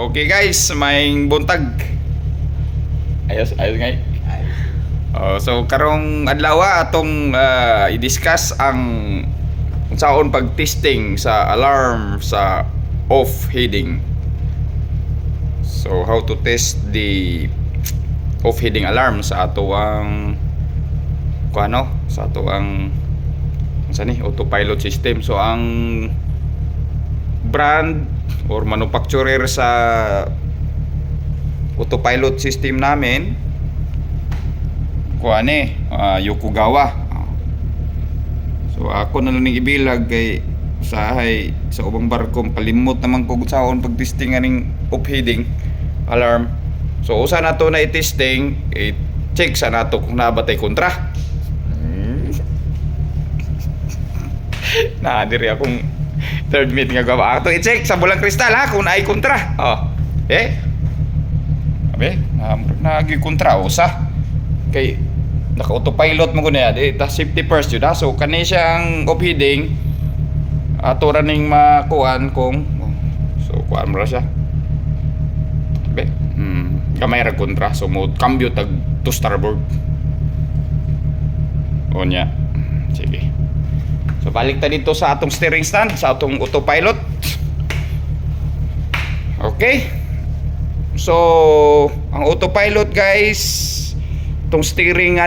Okay guys, may buntag. Ayos nga. So karong adlaw atong i-discuss ang unsaon pag-testing sa alarm sa off heading. So how to test the off heading alarm sa ato ang sa ato ang autopilot system. So ang brand or manufacturer sa autopilot system namin Yokogawa. So ako na lang ibilag kay sa ubang barko kalimot naman ko saon pag-testing aning off heading alarm. So usa na to na i-testing, i-check sa nato kung nabatay kontra. Na diri akong third mate nga gawa. Ato i-check sa bulang kristal ha kung naay kontra. Nagi kontra usa. Kay naka-autopilot mo guna ta safety first yun ha. So kani siyang off heading ato ra ning makuan kung kuan mo ra siya. Kamay ra kontra so mo cambio tag to starboard. Onya. Sige. So balik ta dito sa atong steering stand, sa atong autopilot. Okay. So ang autopilot guys, itong steering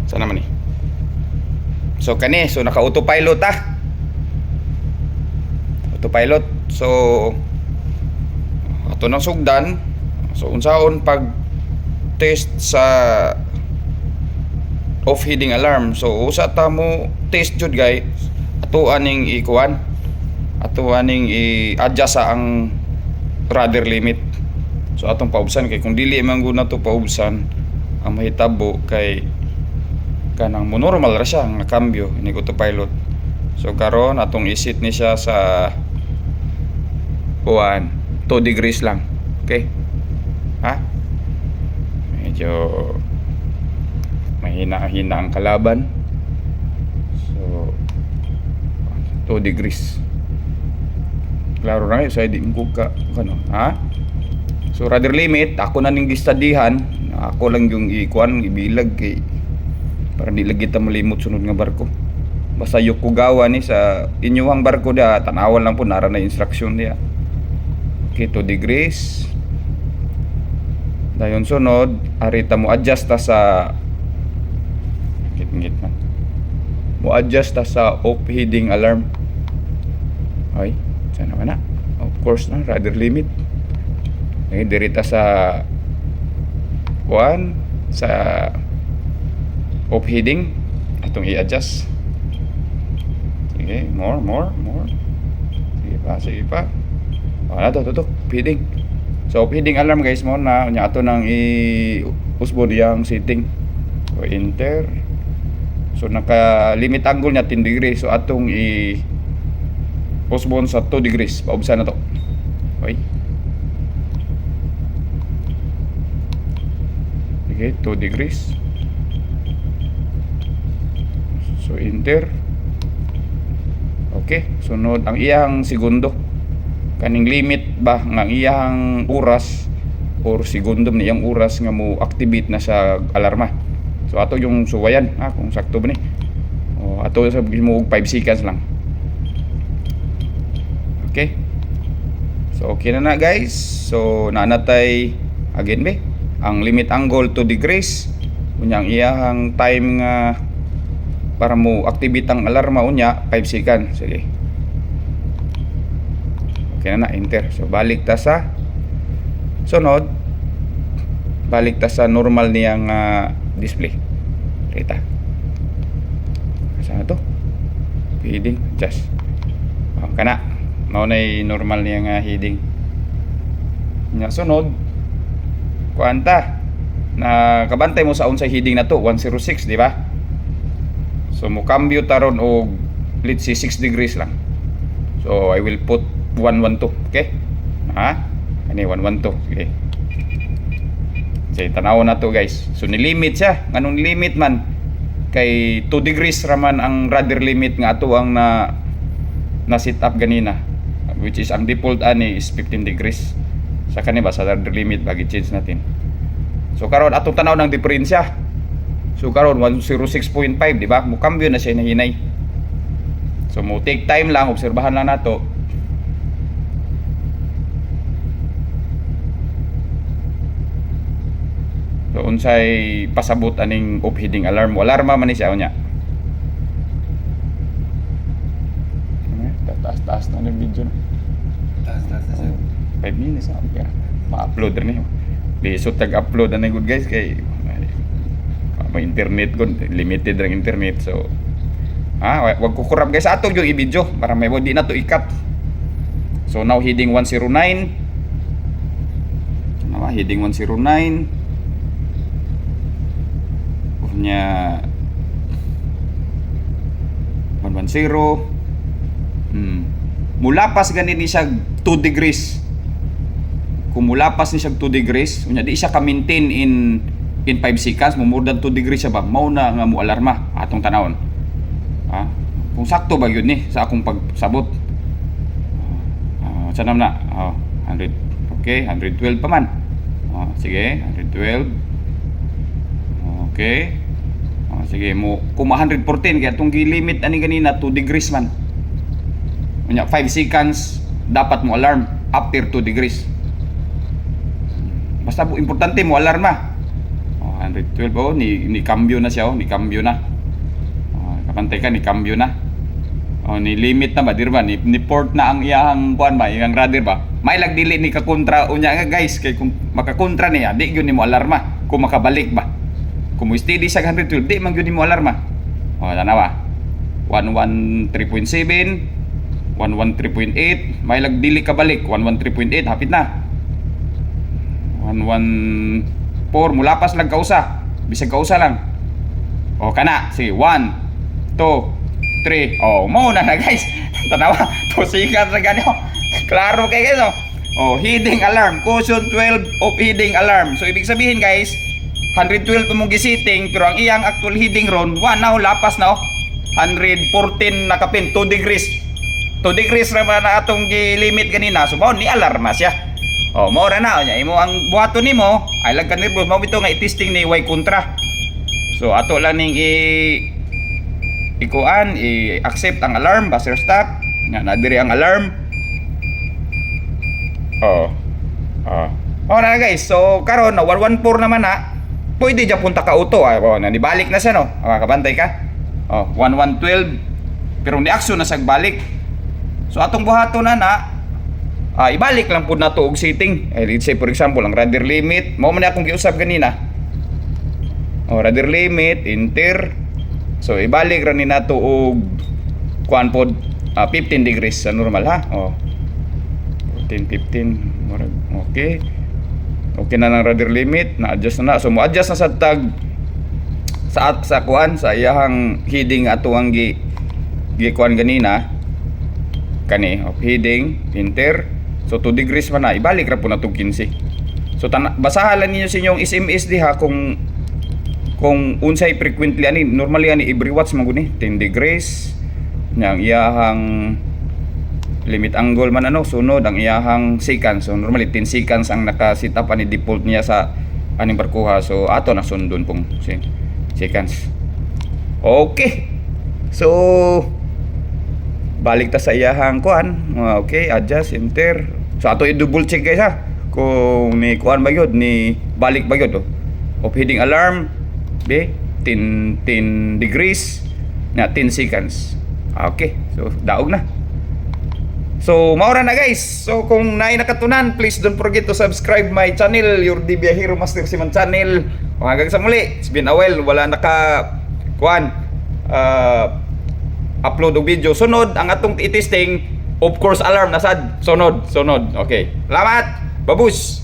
saan naman so naka-autopilot autopilot. So ato nang sugdan. So unsaon pag test sa off heading alarm. So usa ta mo test jud guys, ato aning ikuan, ato aning i-adjust sa ang rudder limit. So atong paubsan kay kung dili man gud nato paubsan, ang mahitabo kay kanang mo normal ra siya nga kambyo ni autopilot. So karon atong isit ni siya sa 2 degrees lang. Okay? Medyo mahina-hina ang kalaban. So 2 degrees. Klaro na sa di mo ka So rudder limit ako na ning gistadihan, ako lang yung ibilag kay para di lagi ta malimot sunod nga barko. Basta Yokogawa ni sa inyong barko tanawan lang po nara na instruction niya. Okay, 2 degrees. Dayon sunod, arita mo adjust ta sa git man. Mo adjust ta sa off heading alarm. Ay, sana ba na? Of course na, rudder limit. Okay, dirita sa sa off heading atong i-adjust. Sige, more. Sige pa. Wala to heading. So off heading alarm guys mo na nya ato nang i-usbon yang setting. So enter. So naka limit angle niya 10 degrees. So atong i-usbon sa 2 degrees. Paubsan na to. Okay. Okay, 2 degrees. So enter. Okay, sunod ang iyang segundo. Kaning limit ba nga iyang oras or segundo ni iyang oras nga mo activate na sa alarma. So ato yung suwayan kung sakto ba ni. Ato sa mo 5 seconds lang. Okay. So okay na guys. So naanatay again ang limit angle 2 degrees. Unyang iyang time nga para mo activate ang alarma unya 5 seconds. Sige. Okay na enter. So balik ta sa sunod. Balik ta sa normal niyang display. Rita. Saan to? Heading adjust. Kana. Mao nay normal niyang heading. Nya sunod kuanta na kabantay mo sa unsay heading na to 106 di ba? So mo cambio taron og let's say 6 degrees lang. So I will put 112. Okay? Ani 112. Okay. Sige, tanaw na to guys. So nilimit siya. Nganong limit man kay 2 degrees raman ang rudder limit nga ato ang na set up ganina. which is ang default ani is 15 degrees. Sa kani ba sa rudder limit bagi change natin. So karon atong tanaw ng diferensya. So karon 106.5 di ba? Mukambyo na siya nahinay. So mo take time lang, obserbahan lang nato. So unsay pasabot aning overheating alarm? Alarma man ni siya unya. Taas na yung video na. Taas na sir. 5 minutes na. Okay. Ma-upload rin yun. Lisod tag-upload na good guys kay may internet ko. Limited rin internet. So wag ko kurap guys ato yung i-video para may di na to ikat. So now heading 109. Heading 109. Nya 110. Mulapas ganin ni siya 2 degrees. Kung mulapas ni siya 2 degrees, unya di siya ka-maintain in 5 seconds, mo more than 2 degrees siya ba, mao na nga mo alarma atong tanawon. Kung sakto ba yun ni sa akong pagsabot. Sanam na. 100. Okay, 112 pa man. Sige, 112. Okay. Sige mo, kung 114 kaya itong limit ani ganina 2 degrees man. Unya 5 seconds dapat mo alarm after 2 degrees. Basta po importante mo alarma. 112 ni cambio na siya ni cambio na. Kapantay ka ni cambio na. Ni limit na ba dirba ni port na ang iyang kuan ba, iyang rudder ba. May lagdili ni ka kontra unya nga guys kay kung makakontra niya di gyud ni mo alarma kung makabalik ba. Kung mo steady sa 112, di man gyud mo alarma. Tanawa. 113.7, 113.8, may lagdili ka balik, 113.8 hapit na. 114 mulapas lang kausa. Bisag kausa lang. Kana, sige 1 2 3. Mo na guys. Tanawa, tusikan sa ganyo. Klaro kay guys. Heading alarm, caution 12 of heading alarm. So ibig sabihin guys, 112 pa mong gisiting pero ang iyang actual heading ron now lapas na 114 na kapin 2 degrees 2 degrees ra na atong limit kanina so ni alarma siya mo ra na nya imo ang buhaton nimo ay lag ka nervous mo bitaw nga i-testing ni Y kontra so ato lang ning i-accept ang alarm buzzer stop nga na diri ang alarm na guys so karon 114 naman na pwede dyan punta ka auto. Nibalik na siya no. Kabantay ka. 1112. Pero ni action na sagbalik. So atong buhato na ibalik lang po na to og setting. Let's say for example, ang rudder limit. Mao man akong giusap ganina. Rudder limit, enter. So ibalik ra ni nato og kuan pod 15 degrees sa normal ha. 15. Okay. Okay na ng rudder limit, na-adjust na. So mo-adjust na sa tag sa kuan sa iyahang heading ato ang gi kuan ganina. Kani, heading, enter. So 2 degrees man na, ibalik ra po na tong 15. So basahan niyo sa inyong SMS diha kung unsay frequently ani normally ani every watts man gud ni 10 degrees yang iyahang limit angle man sunod ang iyahang seconds. So normally 10 seconds ang naka-set up ani default niya sa aning barkuha. So ato na sundon pong seconds. Okay. So balik ta sa iyahang kuan. Okay, adjust, enter. So ato i-double check guys ha. Kung ni kuan ba gyud ni balik ba gyud of heading alarm 10 degrees na 10 seconds. Okay. So daog na. So, maura na guys. So, kung nakatunan, please don't forget to subscribe my channel, Your Di Biyahero Master Siman channel. Hanggang sa muli, it's been a while, wala upload og video. Sunod, ang atong i-testing, of course, alarm nasad. Sunod. Okay. Salamat. Babus.